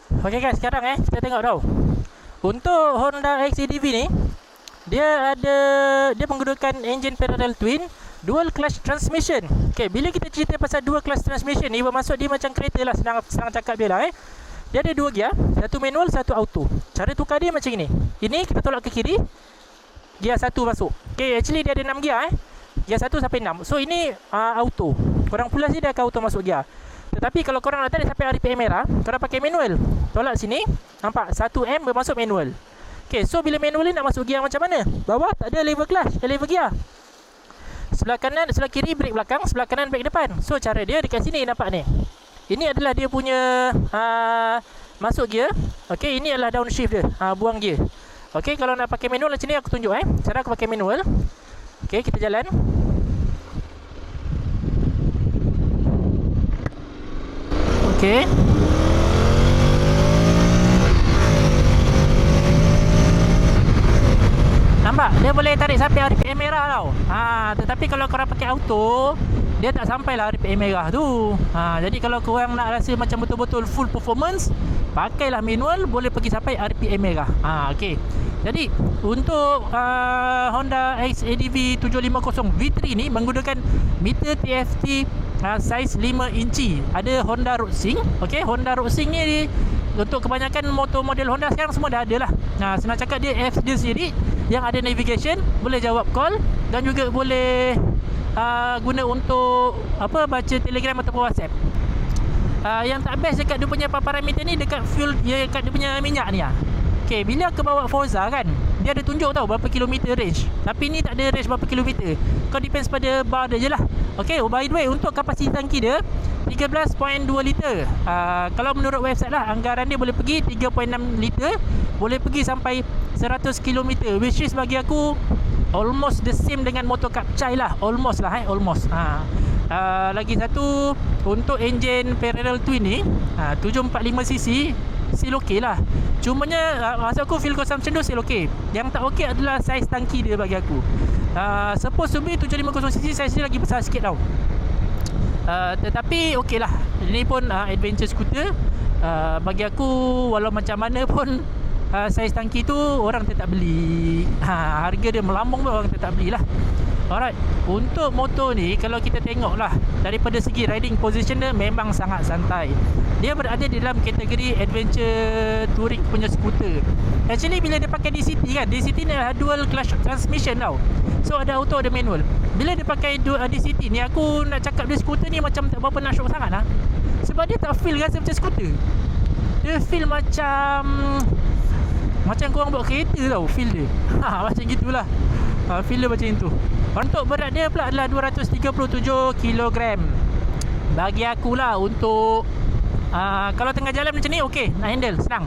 Okay guys, sekarang kita tengok tau. Untuk Honda XADV ni, dia menggunakan engine parallel twin dual clutch transmission. Okay, bila kita cerita pasal dual clutch transmission ni, bermaksud dia macam kereta lah, senang cakap dia lah. Dia ada 2 gear, satu manual, satu auto. Cara tukar dia macam ni. Ini kita tolak ke kiri, gear 1 masuk. Okay, actually dia ada 6 gear gear 1 sampai 6. So ini auto. Korang pulas dia akan auto masuk gear. Tetapi kalau korang nak tarik sampai RPM merah, korang pakai manual. Tolak sini, nampak 1M bermasuk manual. Okay, so bila manual ni nak masuk gear macam mana? Bawah tak ada lever clutch, lever gear. Sebelah kanan, sebelah kiri brake belakang, sebelah kanan brake depan. So cara dia dekat sini, nampak ni. Ini adalah dia punya masuk gear. Okay, ini adalah downshift dia, buang gear. Okay, kalau nak pakai manual macam ni aku tunjuk cara aku pakai manual. Okay, kita jalan. Okay, nampak? Dia boleh tarik sampai RPM merah tau. Tetapi kalau korang pakai auto, dia tak sampai lah RPM merah tu. Jadi kalau korang nak rasa macam betul-betul full performance, pakailah manual, boleh pergi sampai RPM merah. Okay. Jadi untuk Honda XADV 750 V3 ni menggunakan meter TFT saiz 5 inci. Ada Honda RoadSync. Okay, Honda RoadSync ni untuk kebanyakan motor model Honda sekarang semua dah ada lah. Senang cakap dia apps dia sendiri yang ada navigation, boleh jawab call dan juga boleh guna untuk baca Telegram ataupun WhatsApp. Yang tak best dekat dia punya paparan meter ni dekat fuel, dekat dia punya minyak ni Okay, bila aku bawa Forza kan, dia ada tunjuk tau berapa kilometer range. Tapi ni tak ada range berapa kilometer. Kau depends pada bar dia je lah. Okay, by the way, untuk kapasiti tangki dia 13.2 liter. Kalau menurut website lah, anggaran dia boleh pergi 3.6 liter, boleh pergi sampai 100 km, which is bagi aku almost the same dengan motor Kapcai lah. Almost lah almost. Lagi satu, untuk engine parallel twin ni 745cc still okay lah. Cumanya maksud aku fuel consumption tu still okay. Yang tak okay adalah saiz tangki dia bagi aku. Supposed to be 750cc, saiz dia lagi besar sikit tau. Tetapi okey lah. Ini pun adventure scooter. Bagi aku walau macam mana pun saiz tangki tu orang tetap beli. Harga dia melambung pun orang tetap belilah. Alright, untuk motor ni kalau kita tengok lah daripada segi riding position dia memang sangat santai. Dia berada di dalam kategori adventure touring punya skuter. Actually bila dia pakai DCT kan, DCT ni adalah dual clutch transmission tau. So ada auto, ada manual. Bila dia pakai DCT ni, aku nak cakap dia skuter ni macam tak berapa nak syok sangat lah. Sebab dia tak feel rasa macam skuter. Dia feel macam korang bawa kereta tau, feel dia. Macam gitulah. Feel dia macam itu. Untuk berat dia pula adalah 237 kg. Bagi akulah untuk kalau tengah jalan macam ni okey, nak handle senang.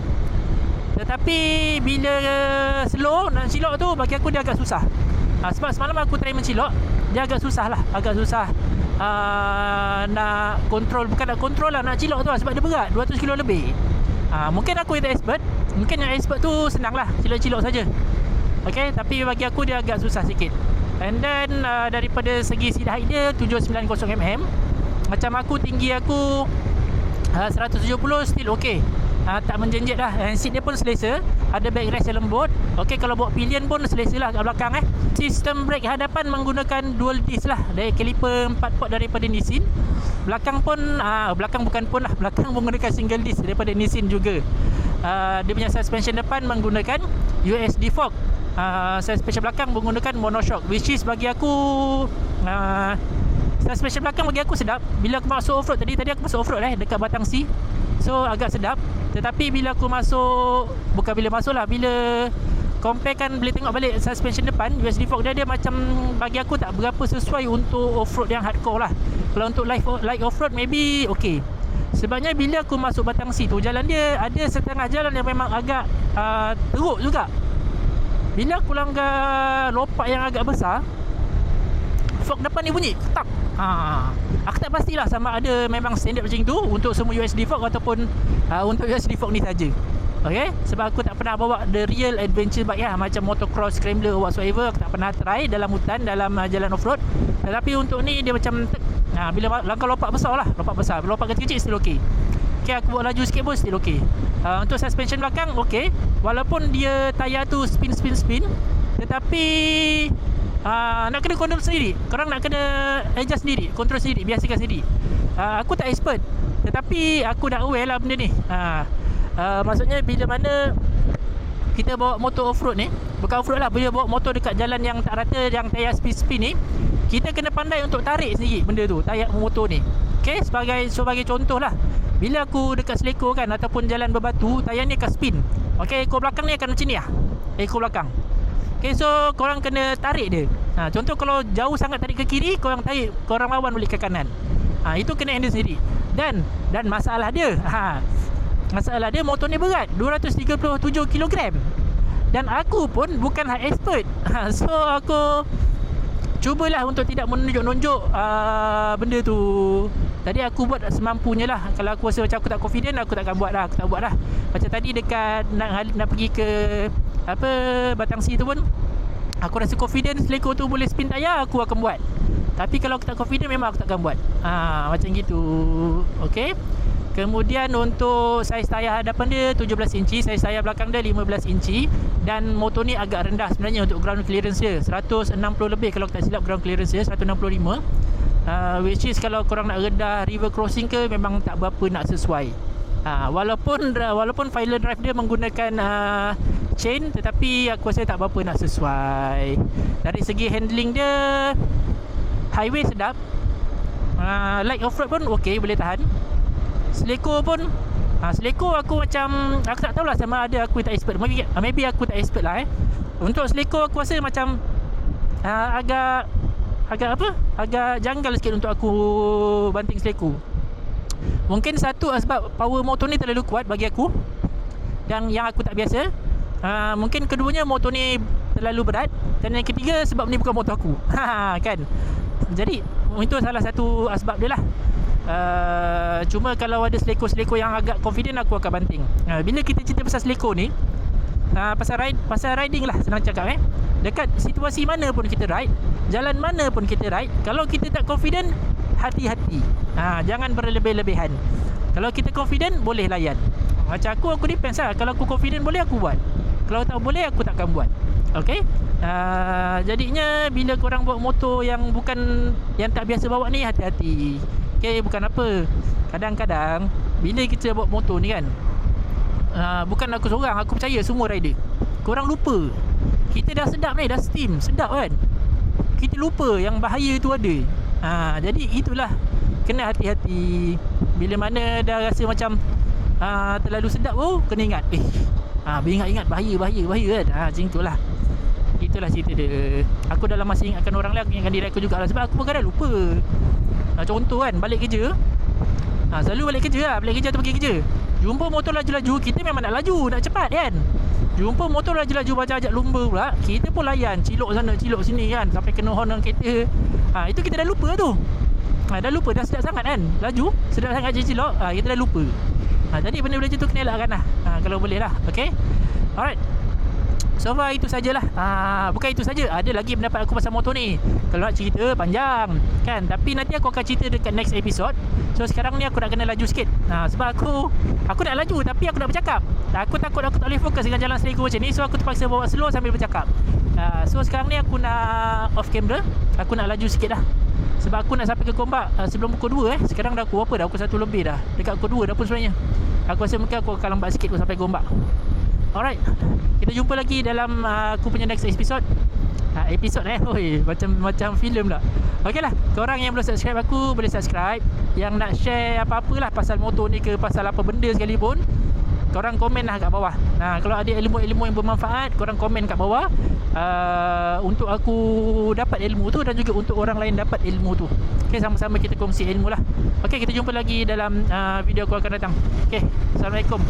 Tetapi bila slow nak silok tu bagi aku dia agak susah. Sebab semalam aku try mencilok, dia agak susah lah, agak susah nak control, bukan nak control lah, nak cilok tu lah, sebab dia berat 200 kg lebih. Mungkin aku yang expert, mungkin yang expert tu senang lah, cilok-cilok saja. Okay, tapi bagi aku dia agak susah sikit. And then daripada segi seat height dia 790mm. Macam aku, tinggi aku 170, still okay. Tak menjenjet lah. And seat dia pun selesa, ada backrest yang lembut. Okay, kalau bawa pillion pun selesa lah kat belakang Sistem brake hadapan menggunakan dual disc lah, dari kaliper 4 port daripada Nissin. Belakang pun belakang bukan pun lah, belakang menggunakan single disc daripada Nissin juga. Dia punya suspension depan menggunakan USD fork. Suspension belakang menggunakan monoshock, which is bagi aku suspension belakang bagi aku sedap. Bila aku masuk off-road tadi aku masuk off-road dekat Batang Sea, so agak sedap. Tetapi bila aku masuk, bukan bila masuk lah, bila compare kan, boleh tengok balik suspension depan, USD fork dia macam bagi aku tak berapa sesuai untuk off-road yang hardcore lah. Kalau untuk light off-road maybe okay. Sebabnya bila aku masuk Batang Sea tu, jalan dia ada setengah jalan yang memang agak teruk juga. Bila aku langgar lopak yang agak besar, fork depan ni bunyi ketak. Aku tak pastilah sama ada memang standard macam tu untuk semua USD fork ataupun untuk USD fork ni saja. Okay, sebab aku tak pernah bawa the real adventure bike macam motocross, scrambler or whatsoever. Aku tak pernah try dalam hutan, dalam jalan off-road. Tetapi untuk ni dia macam bila langkah lopak besar lah, lopak besar, lopak kecil-kecil still okay. Okay, aku buat laju sikit pun still okay. Untuk suspension belakang okay, walaupun dia tayar tu spin, tetapi nak kena kontrol sendiri. Korang nak kena adjust sendiri, kontrol sendiri, biasakan sendiri. Aku tak expert, tetapi aku dah aware lah benda ni. Maksudnya bila mana kita bawa motor off-road ni, bukan off-road lah, bila bawa motor dekat jalan yang tak rata, yang tayar spin ni, kita kena pandai untuk tarik sendiri benda tu, tayar motor ni. Okay, sebagai contoh lah, bila aku dekat Seleko kan, ataupun jalan berbatu, tayar ni akan spin. Okay, ekor belakang ni akan macam ni lah, ekor belakang. Okay, so korang kena tarik dia. Contoh kalau jauh sangat tarik ke kiri, korang tarik, korang lawan balik ke kanan. Itu kena handle sendiri. Dan masalah dia, masalah dia motor ni berat 237 kg. Dan aku pun bukan expert. So aku cubalah untuk tidak menunjuk-nunjuk benda tu. Tadi aku buat semampunya lah. Kalau aku rasa macam aku tak confident, aku takkan buat lah. Aku tak buat lah. Macam tadi dekat nak pergi ke Batangsi tu pun, aku rasa confident Seleko tu boleh spin tayar, aku akan buat. Tapi kalau aku tak confident, memang aku takkan buat. Macam gitu. Okay. Kemudian untuk saiz tayar hadapan dia 17 inci, saiz tayar belakang dia 15 inci. Dan motor ni agak rendah sebenarnya untuk ground clearance dia, 160 lebih kalau tak silap ground clearance dia, 165. Which is kalau korang nak rendah river crossing ke, memang tak berapa nak sesuai. Walaupun Fireland Drive dia menggunakan chain, tetapi aku rasa tak berapa nak sesuai. Dari segi handling dia, highway sedap, light off-road pun ok, boleh tahan. Seleko pun Seleko aku macam, aku tak tahulah sama ada aku tak expert. Maybe aku tak expert lah Untuk Seleko aku rasa macam agak janggal sikit untuk aku banting Seleko. Mungkin satu sebab power motor ni terlalu kuat bagi aku, dan yang aku tak biasa. Mungkin keduanya motor ni terlalu berat, dan yang ketiga sebab ni bukan motor aku. Kan. Jadi itu salah satu asbab dia lah. Cuma kalau ada Seleko yang agak confident, aku akan banting. Bila kita cerita pasal Seleko ni, pasal riding lah, senang cakap dekat situasi mana pun kita ride, jalan mana pun kita ride, kalau kita tak confident, hati-hati. Jangan berlebih-lebihan. Kalau kita confident, boleh layan. Macam aku depends lah. Kalau aku confident, boleh aku buat. Kalau tak boleh, aku takkan buat. Okay. Jadinya bila korang bawa motor yang tak biasa bawa ni, hati-hati. Okay, bukan apa, kadang-kadang bila kita bawa motor ni kan, bukan aku seorang, aku percaya semua rider, korang lupa. Kita dah sedap ni, dah steam, sedap kan, kita lupa yang bahaya tu ada. Jadi itulah, kena hati-hati. Bila mana dah rasa macam terlalu sedap, kena ingat, ingat bahaya kan. Macam itulah. Itulah cerita dia. Aku dalam masa ingatkan orang lain, aku ingatkan diri aku jugalah, sebab aku pun kadang lupa. Contoh kan, balik kerja, selalu balik kerja atau pergi kerja, jumpa motor laju-laju, kita memang nak laju, nak cepat kan. Jumpa motor laju-laju macam ajak lumba pula, kita pun layan, cilok sana cilok sini kan, sampai kena horn dengan kereta. Itu kita dah lupa tu. Dah lupa, dah sedap sangat kan, laju sedap sangat je cilok, kita dah lupa. Jadi benda-benda macam tu kena elakkan lah, kalau boleh lah. Okay. Alright. So far itu sajalah. Bukan itu saja, ada lagi pendapat aku pasal motor ni. Kalau nak cerita panjang kan, tapi nanti aku akan cerita dekat next episode. So sekarang ni aku nak kena laju sikit. Sebab aku nak laju, tapi aku nak bercakap. Aku takut aku tak boleh fokus dengan jalan Seleko macam ni, so aku terpaksa bawa slow sambil bercakap. So sekarang ni aku nak off camera, aku nak laju sikit dah. Sebab aku nak sampai ke Gombak sebelum pukul 2 Sekarang dah pukul berapa dah? Pukul 1 lebih dah. Dekat pukul 2 dah pun sebenarnya. Aku rasa mungkin aku akan lambat sikit aku sampai Gombak. Alright, kita jumpa lagi dalam aku punya next episode. Episode macam filem lah. Okey lah, korang yang belum subscribe aku, boleh subscribe. Yang nak share apa-apalah pasal motor ni ke, pasal apa benda sekalipun, korang komen lah kat bawah. Kalau ada ilmu-ilmu yang bermanfaat, korang komen kat bawah, untuk aku dapat ilmu tu, dan juga untuk orang lain dapat ilmu tu. Okay, sama-sama kita kongsi ilmu lah. Okay, kita jumpa lagi dalam video aku akan datang. Okay, Assalamualaikum.